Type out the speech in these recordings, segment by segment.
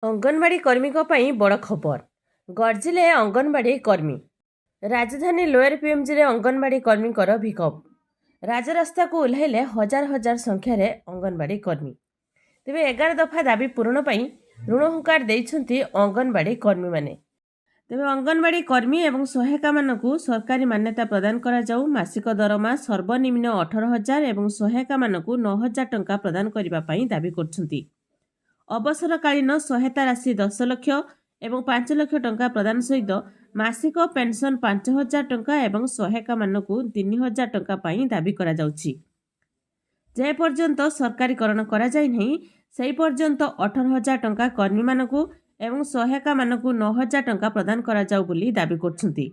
अंगनवाड़ी कर्मी बड़ खबर गर्जिले अंगनवाड़ी कर्मी। राजधानी लोयर पीएमजी रे अंगनवाड़ी कर्मी विक्षोभ। राजरास्ता को ओह्लाइले हजार हजार संख्यार अंगनवाड़ी कर्मी। तेबे 11 दफा दाबी पूरण पर ऋण हुंकार देइछंती अंगनवाड़ी कर्मी माने। तेबे अंगनवाड़ी कर्मी एवं सहायिका मानकु सरकारी मान्यता प्रदान करा जाऊ। मासिक दरमा सर्वनिम्न 18,000 एवं सहायिका मानकु 9,000 टंका प्रदान करिबा पई दाबी करछंती। अवसरकालीन सहायता राशि 10 लाख एवं 5 लाख टंका प्रदान सहित मासिक पेंशन 5,000 टंका एवं सहायिका मानकु 3,000 टंका पाई दाबी करा जाउछि। जे पर्यंत सरकारीकरण करा जाय नहीं सेही पर्यंत 18,000 टंका कर्मी मानकु एवं सहायिका मानकु 9,000 टंका प्रदान करा जाऊ बोली दाबी करछंती।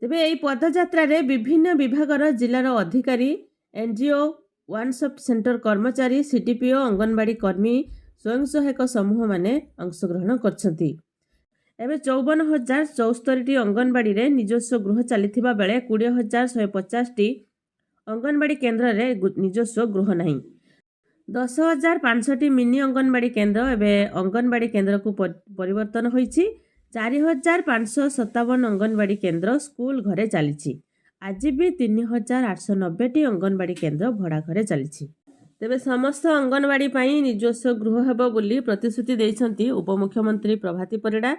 तेबे एही पदयात्रा रे विभिन्न विभागर जिल्लार अधिकारी, एनजीओ, वन स्टॉप सेंटर कर्मचारी, सीडीपीओ, अंगनवाड़ी कर्मी, स्वयं सहायक समूह माने अंशग्रहण करछंती। एबे 54,074 अंगनवाड़ी रे निजस्व गृह चलीथिबा बेले 20,150 टी अंगनवाड़ी केन्द्र रे निजस्व गृह नहीं। 10,500 टी मिनी अंगनवाड़ी केन्द्र एबे अंगनवाड़ी केन्द्र को परिवर्तन होईछि। 4,557 अंगनवाड़ी केन्द्र स्कूल घरे चलीछि। आज भी 3,890 टी अंगनवाड़ी केन्द्र भड़ा घरे चलीछि। तेबे समस्त अंगनवाड़ी पाई निजस्व गृह हेबो बोली प्रतिश्रुति देइछंती उपमुख्यमंत्री प्रभाती परिडा।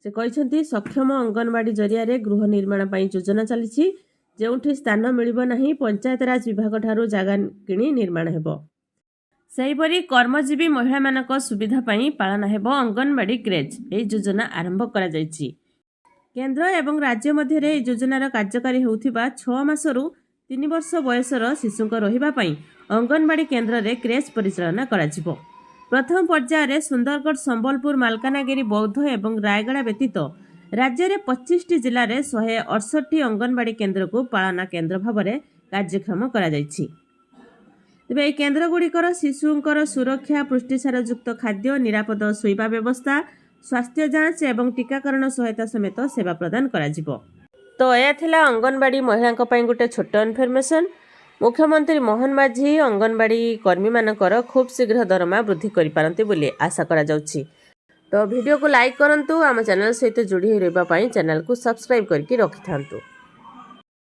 से कहिछंती सक्षम अंगनवाड़ी जरिया रे गृह निर्माण पाई योजना चलीछि। जेउठी स्थान मिलिबो नाही पंचायत राज विभाग ठारू जागा किणी निर्माण हेबो। सेहिपरि कर्मजीवी महिला मानक सुविधा पाई पालन हेबो अंगनवाड़ी क्रेज। एही योजना आरंभ करा जायछि। केंद्र एवं राज्य मध्य रे योजनार कार्यकारी हेउथिबा 6 मासरू 3 वर्ष बयसर शिशुक रहिबा पाई अंगनवाड़ी केन्द्र रे क्रेज परिचालना कराजिबो। प्रथम पर्याय रे सुंदरगढ़, संबलपुर, मालकानगिरी, बौद्ध एवं रायगड़ा व्यतीत राज्य रे 25 जिल्ला रे 168 अंगनवाड़ी केन्द्र को पालना केन्द्र भाव में कार्यक्रम करा जायछि। तेबे एही केन्द्र गुड़िकर शिशुंकर सुरक्षा, पुष्टिसार युक्त खाद्य, निरापद शोइबा व्यवस्था, स्वास्थ्य जांच एवं टीकाकरण सहायता समेत सेवा प्रदान कराजिबो। तो यह थिला अंगनवाड़ी महिला गोटे छोट इनफर्मेशन। मुख्यमंत्री मोहन माझी अंगनवाड़ी कर्मी मानकर खूब शीघ्र दरमा वृद्धि करिपारंती बोली आशा करा जाउछि। तो वीडियो को लाइक करंतु, आम चैनल सहित जोड़ी रहिबा पई चैनल को सब्सक्राइब करके रखिथांतु।